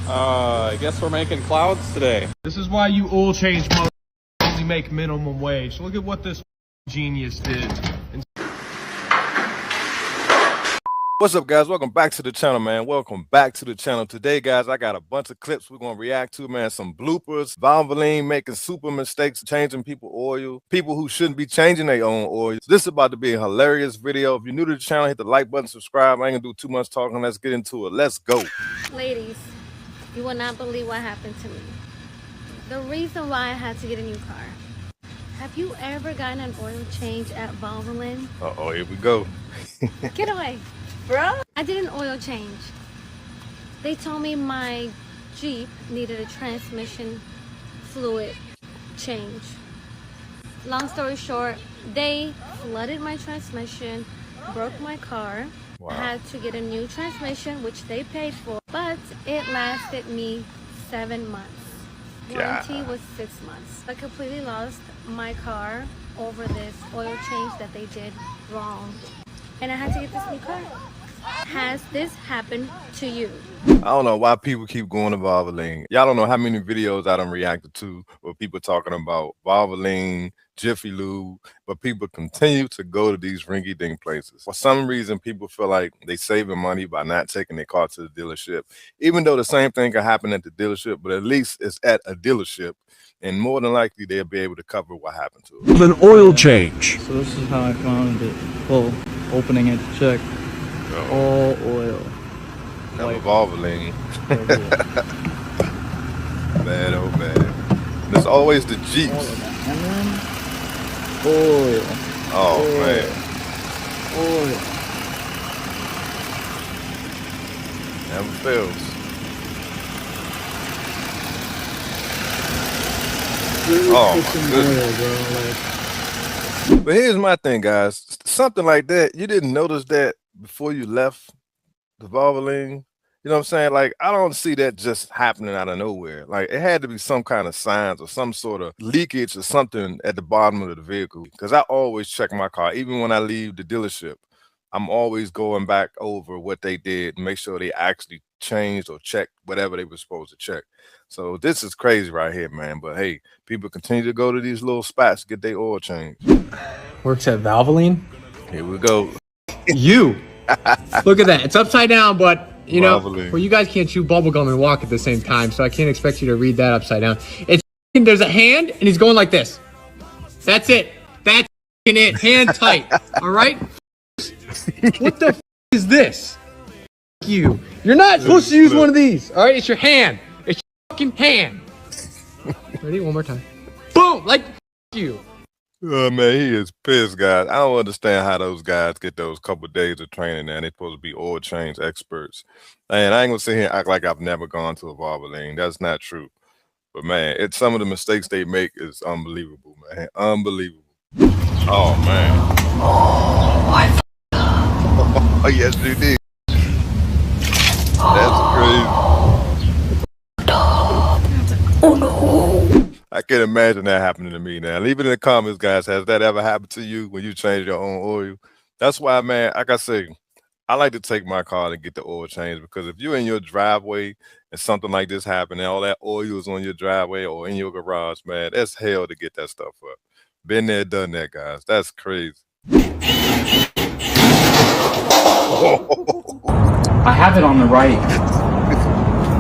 I guess we're making clouds today. This is why you oil change mother only make minimum wage. Look at what this genius did. What's up, guys? Welcome back to the channel, man. Welcome back to the channel. Today, guys, I got a bunch of clips we're going to react to, man. Some bloopers, VALVOLINE making super mistakes, changing people oil, people who shouldn't be changing their own oil. This is about to be a hilarious video. If you're new to the channel, hit the like button, subscribe. I ain't going to do too much talking. Let's get into it. Let's go. Ladies, you will not believe what happened to me. The reason why I had to get a new car. Have you ever gotten an oil change at VALVOLINE? Uh-oh, here we go. Get away, bro. I did an oil change. They told me my Jeep needed a transmission fluid change. Long story short, they flooded my transmission, broke my car. Wow. I had to get a new transmission, which they paid for, but it lasted me 7 months. Warranty was 6 months. I completely lost my car over this oil change that they did wrong, and I had to get this new car. Has this happened to you? I don't know why people keep going to VALVOLINE. Y'all don't know how many videos I done reacted to where people talking about VALVOLINE, Jiffy Lube, but people continue to go to these rinky-dink places. For some reason, people feel like they saving money by not taking their car to the dealership, even though the same thing can happen at the dealership, but at least it's at a dealership, and more than likely they'll be able to cover what happened to it. An oil change. So this is how I found it. Well, opening it to check. All oil. Never VALVOLINE. Bad, oh bad. There's always the Jeeps. And then oil. Oh man. Oil. Never fails. Oh my goodness. But here's my thing, guys. Something like that, you didn't notice that before you left the VALVOLINE? You know what I'm saying? Like, I don't see that just happening out of nowhere. Like, it had to be some kind of signs or some sort of leakage or something at the bottom of the vehicle. Because I always check my car, even when I leave the dealership. I'm always going back over what they did and make sure they actually changed or checked whatever they were supposed to check. So this is crazy right here, man. But hey, people continue to go to these little spots to get their oil changed. Works at VALVOLINE. Here we go. You look at that. It's upside down, but you know, VALVOLINE. well, you guys can't chew bubblegum and walk at the same time, so I can't expect you to read that upside down. It's there's a hand and he's going like this. That's it. That's it. Hand tight. All right. What the is this? You. You're not supposed to use one of these. All right. It's your hand. It's your fucking hand. Ready? One more time. Boom. Like you. Oh man, he is pissed, guys. I don't understand how those guys get those couple of days of training, and they're supposed to be oil change experts. And I ain't gonna sit here and act like I've never gone to a VALVOLINE. That's not true. But man, it's some of the mistakes they make is unbelievable, man. Unbelievable. Oh man. Oh yes, you did. That's crazy. Oh no. I can't imagine that happening to me now. Leave it in the comments, guys. Has that ever happened to you when you change your own oil? That's why, man, like I say, I like to take my car and get the oil changed, because if you're in your driveway and something like this happened and all that oil is on your driveway or in your garage, man, that's hell to get that stuff up. Been there, done that, guys. That's crazy. I have it on the right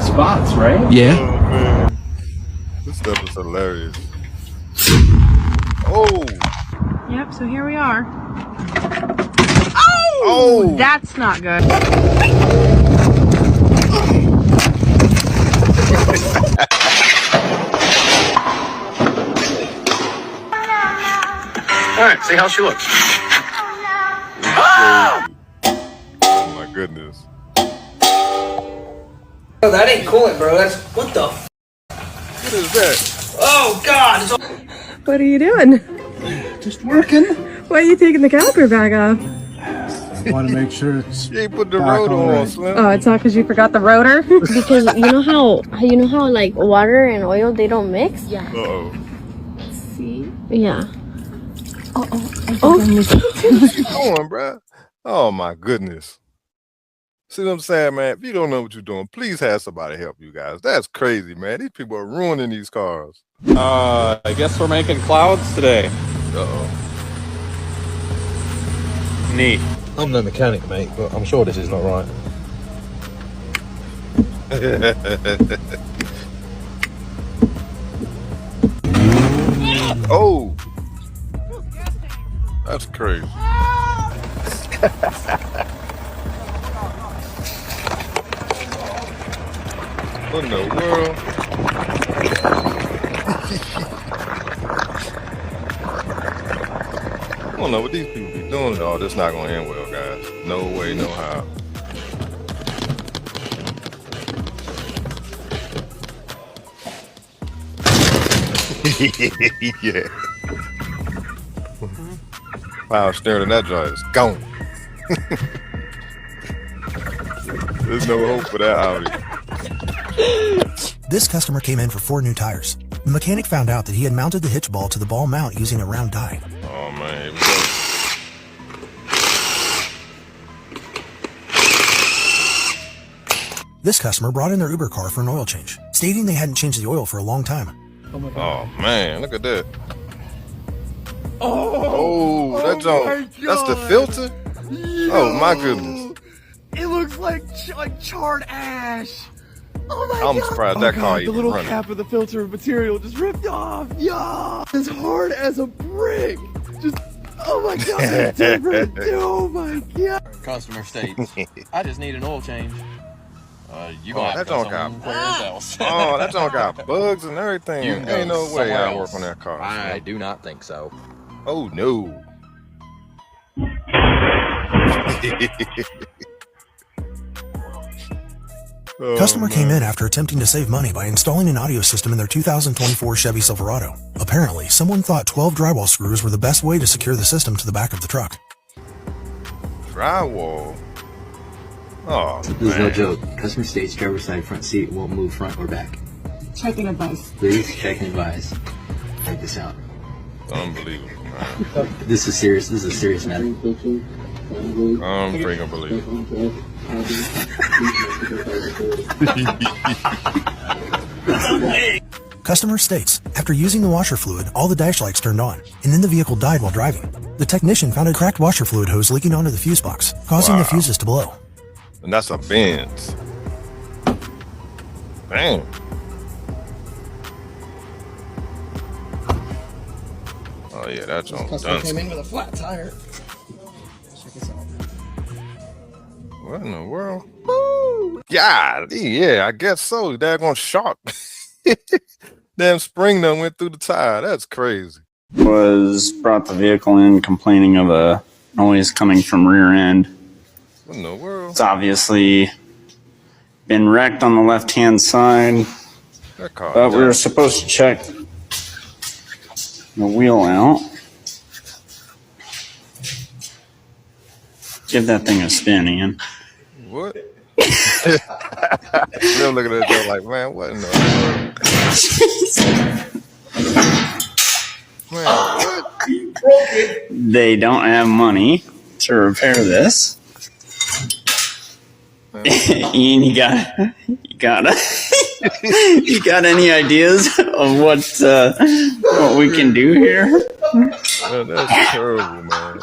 spots, right? Yeah. Oh, man. This stuff is hilarious. Oh! Yep, so here we are. Oh! That's not good. All right, see how she looks. Oh my goodness. Oh, that ain't coolant, bro. That's what the. What is that? Oh God! It's What are you doing? Just working. Why are you taking the caliper back off? I want to make sure it's. You ain't put the Back rotor on on, right. Slim. Oh, it's not because you forgot the rotor? Because you know how like water and oil, they don't mix? Yeah. Uh-oh. See? Yeah. Oh. What's going, bruh? Oh my goodness. See what I'm saying, man? If you don't know what you're doing, please have somebody help you guys. That's crazy, man. These people are ruining these cars. I guess we're making clouds today. Uh-oh. Neat. I'm no mechanic, mate, but I'm sure this is not right. Oh, that's crazy. What in the world? I don't know what these people be doing. Oh, this not gonna end well, guys. No way, no how. Yeah. Wow, staring at that joint is gone. There's no hope for that Audi. This customer came in for 4 new tires. The mechanic found out that he had mounted the hitch ball to the ball mount using a round die. Oh man, here we go. This customer brought in their Uber car for an oil change, stating they hadn't changed the oil for a long time. Oh man, look at that. Oh, that joint. That's the filter? Oh my goodness. It looks like charred ash. Oh my I'm surprised that car the even little running. cap of the filter material just ripped off. Yeah, as hard as a brick. Just, oh my god, it's different. Oh my god. Customer states, I just need an oil change. You Oh, gonna that have to joint go got somewhere else. Oh, that joint got bugs and everything. You can Ain't go no way I somewhere work on else. that car. I do not think so. Oh no. Oh, Customer came man. in after attempting to save money by installing an audio system in their 2024 Chevy Silverado. Apparently, someone thought 12 drywall screws were the best way to secure the system to the back of the truck. Drywall. Oh, This is no joke. Customer states driver's side front seat won't move front or back. Checking advice. Please check and advise. Check this out. unbelievable, man. This is serious. This is a serious matter. Freaking unbelievable. Customer states, after using the washer fluid, all the dash lights turned on, and then the vehicle died while driving. The technician found a cracked washer fluid hose leaking onto the fuse box, causing the fuses to blow. And that's a Benz. Damn. Oh yeah, that's on Customer done. came in with a flat tire. Check this out. What in the world? God, yeah, I guess so. Daggone shark. Damn spring done went through the tire. That's crazy. Was brought the vehicle in complaining of a noise coming from rear end. What in the world? It's obviously been wrecked on the left-hand side, That car. but we were supposed to check the wheel out. Give that thing a spin, Ian. What? Still looking at that like, man, what in the world? Man, what? They don't have money to repair this. Ian, you got you got any ideas of what we can do here? Man, that's terrible, man.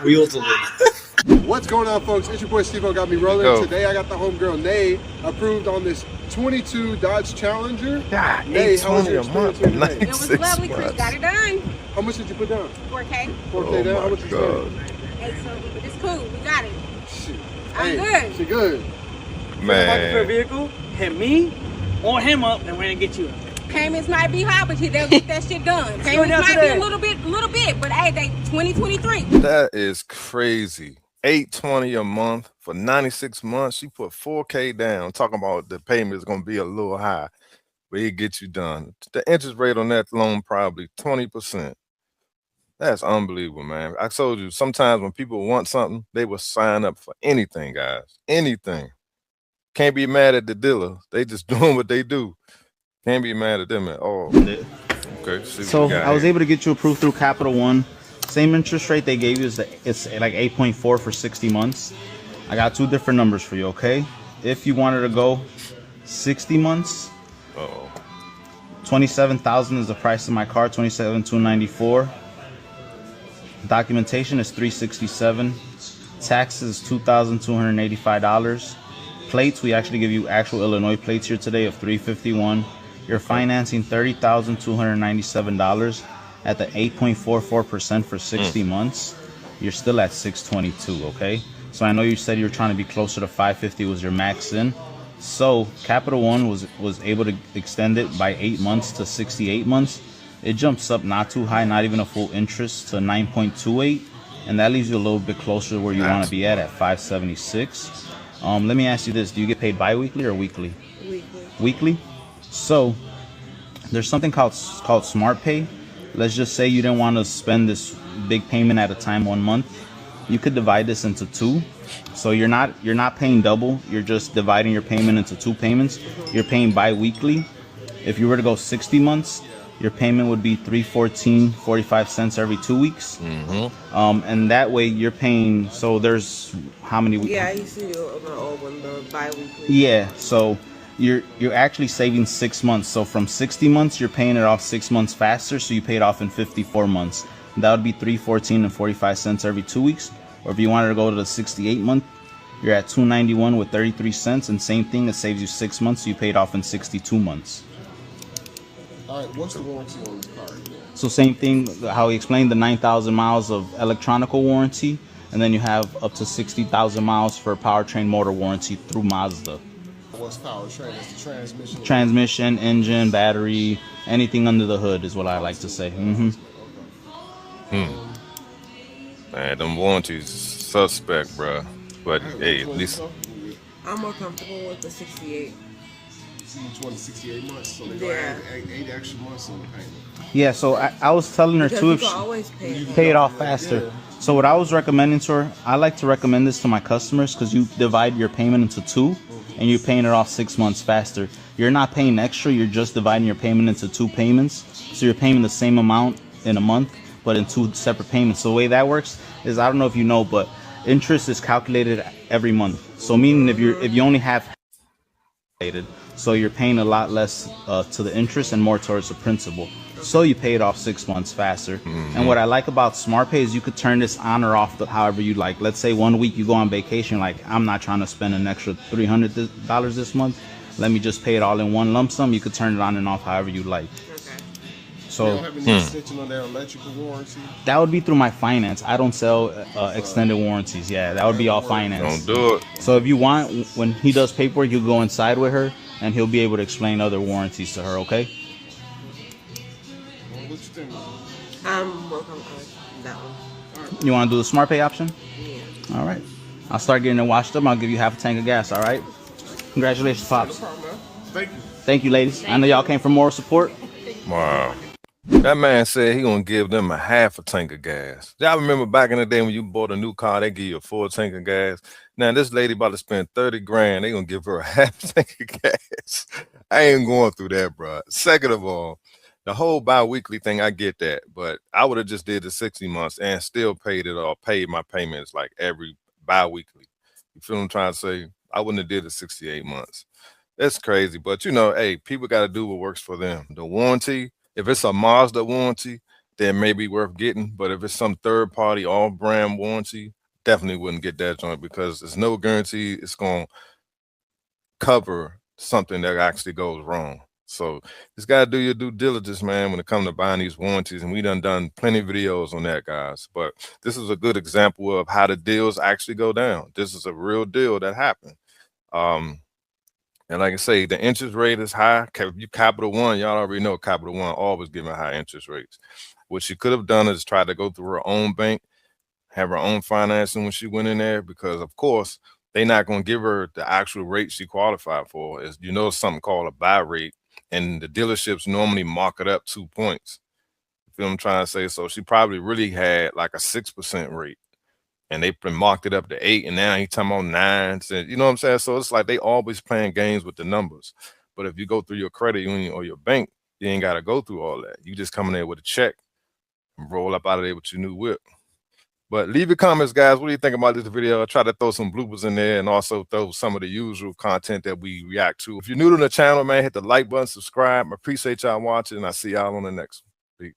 Wheel delete. What's going on, folks? It's your boy Steve-O got me rolling. Go. Today I got the homegirl Nay approved on this 22 Dodge Challenger. God, Nay, how was your $820 a month experience for today? It was 96 lovely, Chris. months. Got it done. How much did you put down? 4K. 4K down? How much you God. spend? Hey, so it's cool. We got it. Shit. I'm Hey, good. she good. Man, vehicle, hit me or him up, and we're gonna get you. Payments might be high, but they'll get that shit done. Payments down might today. be a little bit, but hey, they 2023. that is crazy. $820 a month for 96 months. She put 4K down. Talking about the payment is going to be a little high, but it gets you done. The interest rate on that loan probably 20%. That's unbelievable, man. I told you, sometimes when people want something, they will sign up for anything, guys. Anything. Can't be mad at the dealer. They just doing what they do. Can't be mad at them at all. Okay, see what So we got I was here. able to get you approved through Capital One. Same interest rate they gave you is it's like 8.4 for 60 months. I got two different numbers for you, okay? If you wanted to go 60 months, 27,000 is the price of my car, 27,294. Documentation is 367. Taxes $2,285. Plates, we actually give you actual Illinois plates here today of 351. You're financing $30,297 at the 8.44% for 60 months. You're still at 622, okay? So I know you said you were trying to be closer to 550 was your max in. So Capital One was able to extend it by 8 months to 68 months. It jumps up not too high, not even a full interest, to 9.28, and that leaves you a little bit closer to where you want to be at 576. Let me ask you this: do you get paid bi-weekly or weekly? Weekly. So there's something called Smart Pay. Let's just say you didn't want to spend this big payment at a time 1 month. You could divide this into two. So you're not paying double. You're just dividing your payment into two payments. You're paying bi-weekly. If you were to go 60 months, your payment would be $314.45 every 2 weeks. And that way you're paying. So there's how many weeks? Yeah, I used to do it over old one, the bi-weekly. Yeah. So you're actually saving 6 months. So from 60 months, you're paying it off 6 months faster. So you pay it off in 54 months. That would be $314.45 every 2 weeks. Or if you wanted to go to the 68 month, you're at $291 with 33 cents. And same thing, it saves you 6 months. So you pay it off in 62 months. All right, what's the warranty on this car? So same thing, how he explained, the 9,000 miles of electronical warranty, and then you have up to 60,000 miles for powertrain motor warranty through Mazda. What's powertrain? It's the transmission. Transmission, engine, battery, anything under the hood is what I like to say. Man, them warranties suspect, bro. But hey, at least I'm more comfortable with the 68. Each one 68 months, so they got 8 extra months on the payment. Yeah, so I was telling her too, if she always pay it off faster. So what I was recommending to her, I like to recommend this to my customers because you divide your payment into two, and you're paying it off 6 months faster. You're not paying extra, you're just dividing your payment into two payments. So you're paying the same amount in a month, but in two separate payments. So the way that works is, I don't know if you know, but interest is calculated every month. So meaning if you only have so you're paying a lot less to the interest and more towards the principal. So you pay it off 6 months faster. And what I like about Smart Pay is you could turn this on or off however you like. Let's say 1 week you go on vacation, like I'm not trying to spend an extra $300 this month. Let me just pay it all in one lump sum. You could turn it on and off however you like. So they don't have any extension on their electrical warranty? That would be through my finance. I don't sell extended warranties. Yeah, that would be all finance. Don't do it. So if you want, when he does paperwork, you go inside with her and he'll be able to explain other warranties to her, okay? What you think? I'm more comfortable with that one. You want to do the Smart Pay option? Yeah. All right. I'll start getting it washed up. I'll give you half a tank of gas, all right? Congratulations, Pops. No problem, man. Thank you. Thank you, ladies. I know y'all came for moral support. Wow. That man said he gonna give them a half a tank of gas. Y'all remember back in the day when you bought a new car, they give you a full tank of gas. Now this lady about to spend 30 grand, they gonna give her a half tank of gas. I ain't going through that, bro. Second of all, the whole bi-weekly thing, I get that, but I would have just did the 60 months and still paid it all, paid my payments like every bi-weekly. You feel what I'm trying to say? I wouldn't have did the 68 months. That's crazy, but you know, hey, people got to do what works for them. The warranty, if it's a Mazda warranty, then maybe worth getting. But if it's some third-party off-brand warranty, definitely wouldn't get that joint because there's no guarantee it's going to cover something that actually goes wrong. So just got to do your due diligence, man, when it comes to buying these warranties. And we done plenty of videos on that, guys. But this is a good example of how the deals actually go down. This is a real deal that happened. And like I say, the interest rate is high. You Capital One, y'all already know Capital One always giving high interest rates. What she could have done is try to go through her own bank, have her own financing when she went in there, because of course they're not going to give her the actual rate she qualified for. Is something called a buy rate, and the dealerships normally mark it up 2 points. You feel what I'm trying to say? So she probably really had like a 6% rate. And they marked it up to 8, and now he's talking about 9. You know what I'm saying? So it's like they always playing games with the numbers. But if you go through your credit union or your bank, you ain't got to go through all that. You just come in there with a check, and roll up out of there with your new whip. But leave your comments, guys. What do you think about this video? I'll try to throw some bloopers in there and also throw some of the usual content that we react to. If you're new to the channel, man, hit the like button, subscribe. I appreciate y'all watching, and I'll see y'all on the next one. Peace.